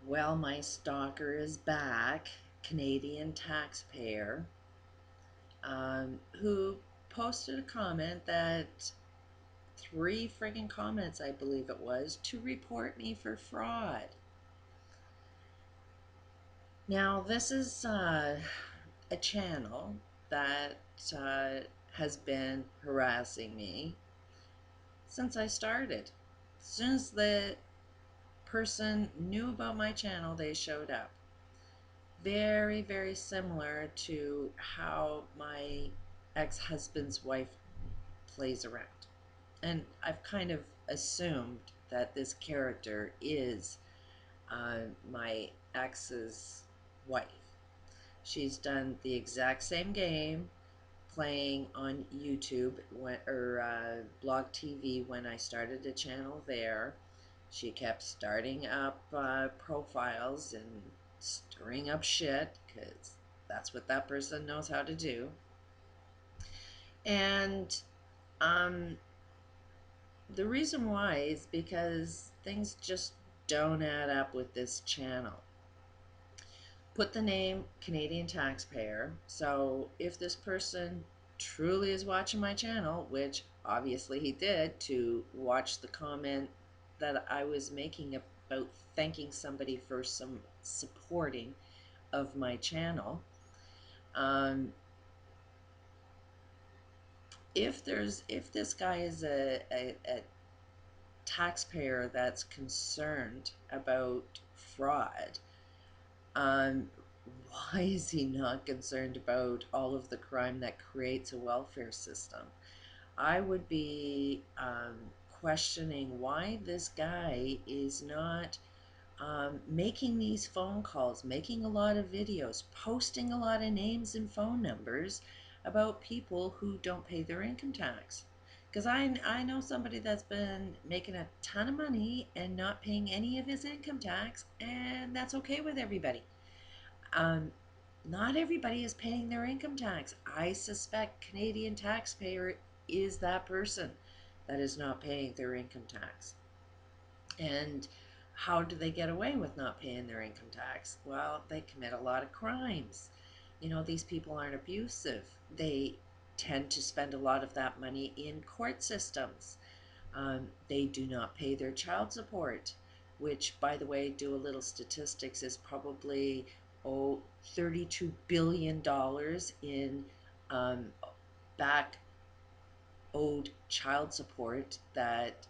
Well, my stalker is back, Canadian taxpayer, who posted a comment that three friggin' comments, I believe it was, to report me for fraud. Now, this is a channel that has been harassing me since I started. As soon as the person knew about my channel, they showed up. Very, very similar to how my ex-husband's wife plays around. And I've kind of assumed that this character is my ex's wife. She's done the exact same game playing on YouTube or Blog TV when I started a channel there. She kept starting up profiles and stirring up shit because that's what that person knows how to do. And um, the reason why is because things just don't add up with this channel. Put the name Canadian Taxpayer. So if this person truly is watching my channel, which obviously he did to watch the comment that I was making about thanking somebody for some supporting of my channel, if this guy is a taxpayer that's concerned about fraud, why is he not concerned about all of the crime that creates a welfare system? I would be questioning why this guy is not making these phone calls, making a lot of videos, posting a lot of names and phone numbers about people who don't pay their income tax. Because I know somebody that's been making a ton of money and not paying any of his income tax, and that's okay with everybody. Um, Not everybody is paying their income tax. I suspect Canadian taxpayer is that person that is not paying their income tax. And how do they get away with not paying their income tax? Well, they commit a lot of crimes. You know, these people aren't abusive. They tend to spend a lot of that money in court systems. They do not pay their child support, which, by the way, do a little statistics, is probably $32 billion in back owed child support that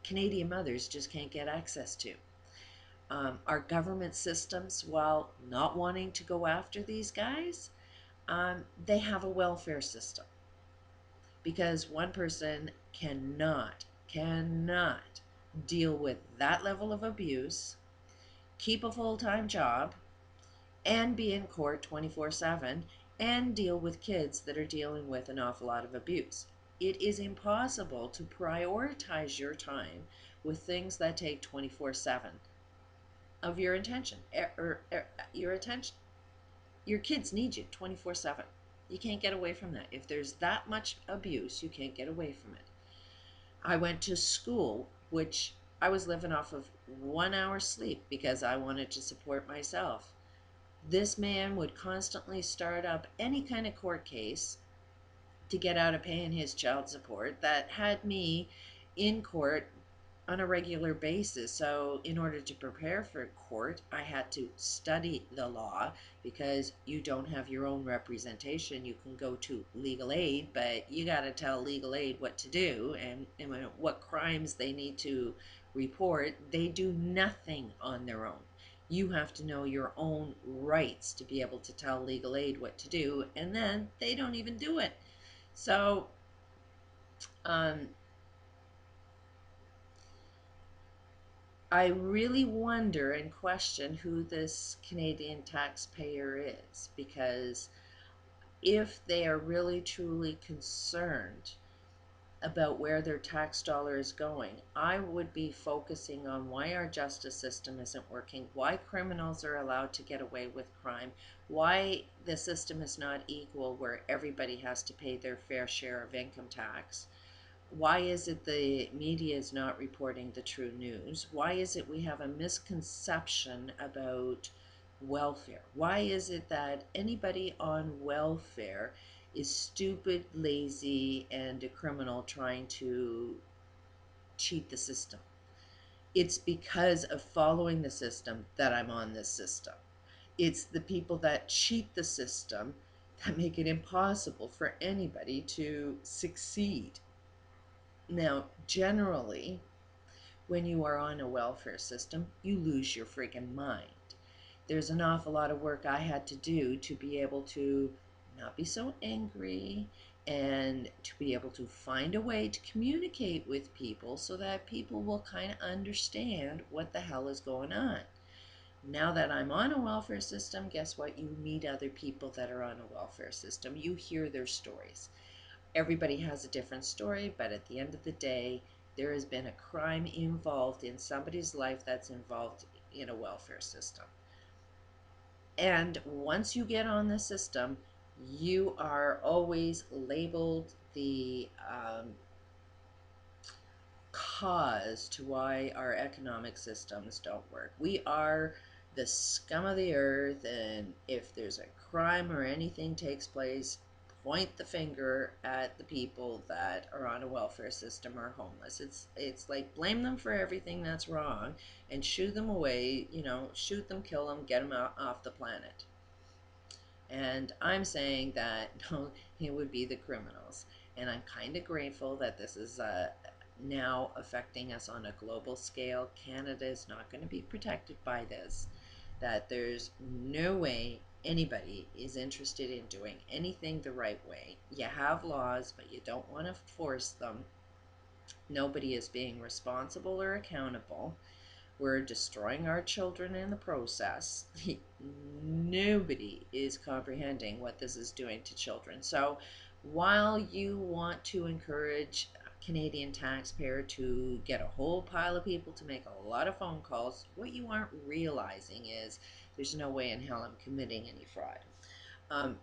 Canadian mothers just can't get access to. Our government systems, while not wanting to go after these guys, they have a welfare system because one person cannot deal with that level of abuse, keep a full-time job, and be in court 24/7 and deal with kids that are dealing with an awful lot of abuse. It is impossible to prioritize your time with things that take 24/7 of your attention. Your attention. Your kids need you 24/7. You can't get away from that. If there's that much abuse, you can't get away from it. I went to school, which I was living off of 1 hour sleep because I wanted to support myself. This man would constantly start up any kind of court case to get out of paying his child support that had me in court on a regular basis. So in order to prepare for court, I had to study the law because you don't have your own representation. You can go to legal aid, but you got to tell legal aid what to do and what crimes they need to report. They do nothing on their own. You have to know your own rights to be able to tell legal aid what to do, and then they don't even do it. So I really wonder and question who this Canadian taxpayer is, because if they are really truly concerned about where their tax dollar is going, I would be focusing on why our justice system isn't working, why criminals are allowed to get away with crime, why the system is not equal where everybody has to pay their fair share of income tax. Why is it the media is not reporting the true news? Why is it we have a misconception about welfare? Why is it that anybody on welfare is stupid, lazy, and a criminal trying to cheat the system? It's because of following the system that I'm on this system. It's the people that cheat the system that make it impossible for anybody to succeed. Now, generally, when you are on a welfare system, you lose your friggin' mind. There's an awful lot of work I had to do to be able to not be so angry and to be able to find a way to communicate with people so that people will kind of understand what the hell is going on. Now that I'm on a welfare system, guess what? You meet other people that are on a welfare system. You hear their stories. Everybody has a different story, but at the end of the day, there has been a crime involved in somebody's life that's involved in a welfare system. And once you get on the system, you are always labeled the cause to why our economic systems don't work. We are the scum of the earth, and if there's a crime or anything takes place, point the finger at the people that are on a welfare system or homeless. It's like blame them for everything that's wrong and shoo them away, shoot them, kill them, get them out off the planet. And I'm saying that no, it would be the criminals. And I'm kind of grateful that this is now affecting us on a global scale. Canada is not going to be protected by this. That there's no way anybody is interested in doing anything the right way. You have laws, but you don't want to force them. Nobody is being responsible or accountable. We're destroying our children in the process. Nobody is comprehending what this is doing to children. So while you want to encourage a Canadian taxpayer to get a whole pile of people to make a lot of phone calls, what you aren't realizing is there's no way in hell I'm committing any fraud.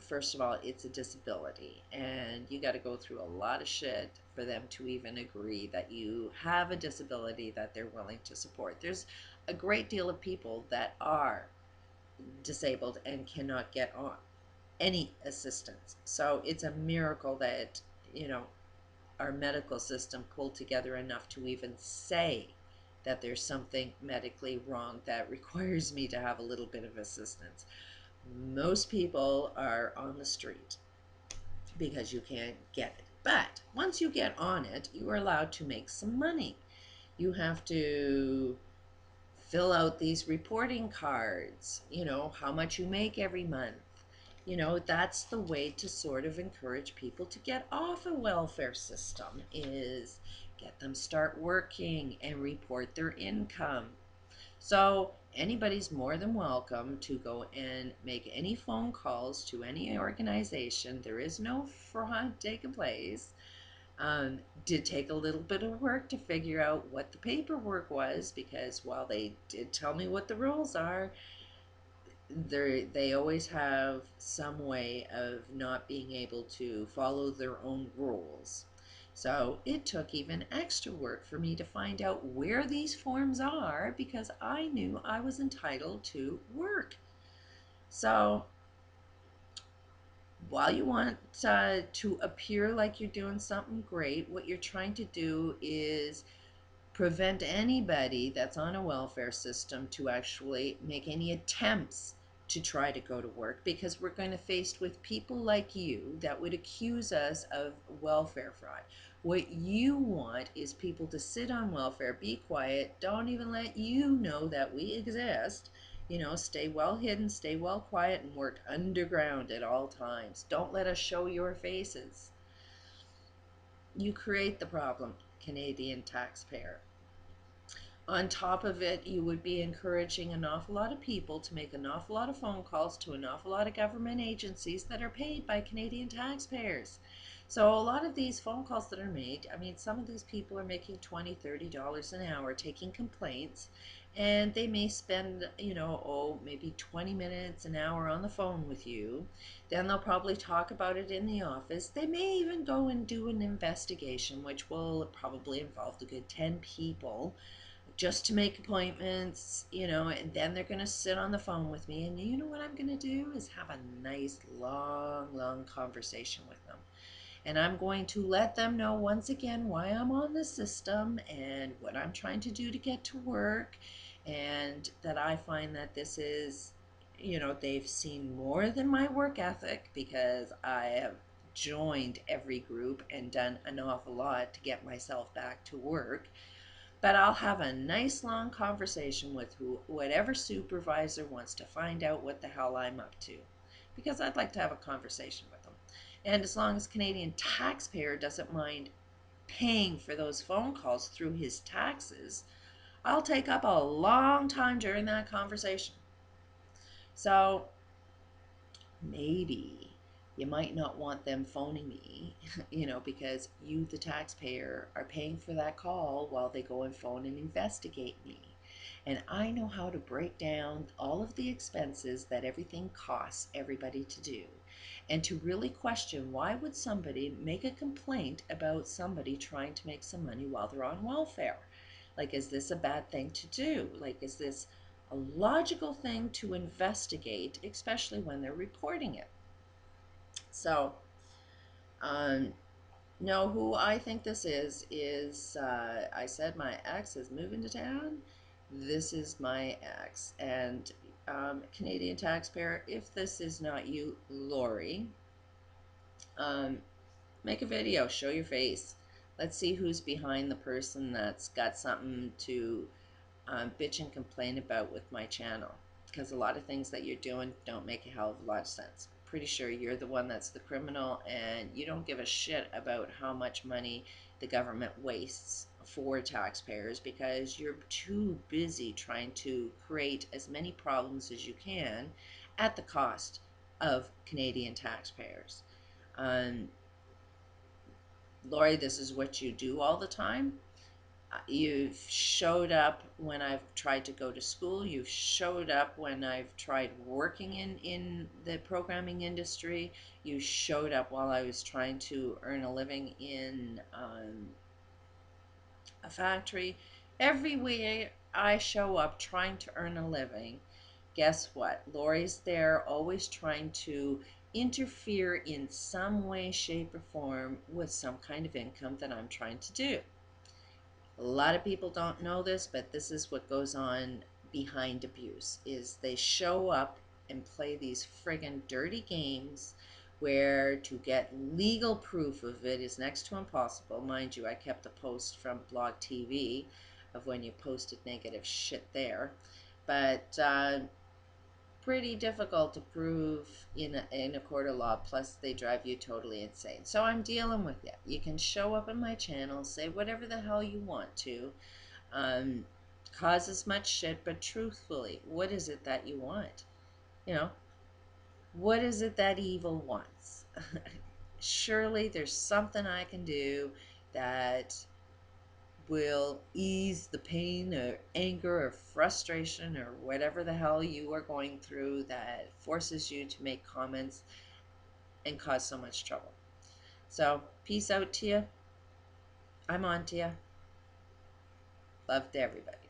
First of all, it's a disability, and you got to go through a lot of shit for them to even agree that you have a disability that they're willing to support. There's a great deal of people that are disabled and cannot get on any assistance. So it's a miracle that, our medical system pulled together enough to even say that there's something medically wrong that requires me to have a little bit of assistance. Most people are on the street because you can't get it. But once you get on it, you are allowed to make some money. You have to fill out these reporting cards, how much you make every month. That's the way to sort of encourage people to get off a welfare system, is get them start working and report their income. So anybody's more than welcome to go and make any phone calls to any organization. There is no fraud taking place. Did take a little bit of work to figure out what the paperwork was, because while they did tell me what the rules are, they always have some way of not being able to follow their own rules. So it took even extra work for me to find out where these forms are, because I knew I was entitled to work. So while you want to appear like you're doing something great, what you're trying to do is prevent anybody that's on a welfare system to actually make any attempts to try to go to work, because we're going to face with people like you that would accuse us of welfare fraud. What you want is people to sit on welfare, be quiet, don't even let you know that we exist. Stay well hidden, stay well quiet, and work underground at all times. Don't let us show your faces. You create the problem, Canadian taxpayer. On top of it, you would be encouraging an awful lot of people to make an awful lot of phone calls to an awful lot of government agencies that are paid by Canadian taxpayers. So a lot of these phone calls that are made, some of these people are making $20, $30 an hour taking complaints, and they may spend, maybe 20 minutes, an hour on the phone with you. Then they'll probably talk about it in the office. They may even go and do an investigation, which will probably involve a good 10 people just to make appointments, and then they're going to sit on the phone with me. And you know what I'm going to do is have a nice, long, long conversation with them. And I'm going to let them know once again why I'm on the system and what I'm trying to do to get to work. And that I find that this is, they've seen more than my work ethic, because I have joined every group and done an awful lot to get myself back to work. But I'll have a nice long conversation with whatever supervisor wants to find out what the hell I'm up to, because I'd like to have a conversation with them. And as long as Canadian taxpayer doesn't mind paying for those phone calls through his taxes, I'll take up a long time during that conversation. So maybe you might not want them phoning me, because you, the taxpayer, are paying for that call while they go and phone and investigate me. And I know how to break down all of the expenses that everything costs everybody to do, and to really question, why would somebody make a complaint about somebody trying to make some money while they're on welfare? Like, is this a bad thing to do? Like, is this a logical thing to investigate, especially when they're reporting it? So, um, no, who I think this is I said my ex is moving to town. This is my ex. And Canadian taxpayer, if this is not you, Lori, um, make a video, show your face. Let's see who's behind the person that's got something to bitch and complain about with my channel, because a lot of things that you're doing don't make a hell of a lot of sense. Pretty sure you're the one that's the criminal, and you don't give a shit about how much money the government wastes for taxpayers, because you're too busy trying to create as many problems as you can at the cost of Canadian taxpayers. Um, Lori, this is what you do all the time. You've showed up when I've tried to go to school. You've showed up when I've tried working in the programming industry. You showed up while I was trying to earn a living in a factory. Everywhere I show up trying to earn a living, guess what? Lori's there, always trying to interfere in some way, shape, or form with some kind of income that I'm trying to do. A lot of people don't know this, but this is what goes on behind abuse, is they show up and play these friggin' dirty games where to get legal proof of it is next to impossible. Mind you, I kept the post from Blog TV of when you posted negative shit there. But pretty difficult to prove in a court of law, plus they drive you totally insane. So I'm dealing with it. You can show up on my channel, say whatever the hell you want to, cause as much shit, but truthfully, what is it that you want? What is it that evil wants? Surely there's something I can do that will ease the pain or anger or frustration or whatever the hell you are going through that forces you to make comments and cause so much trouble. So, peace out to you. I'm on to you. Love to everybody.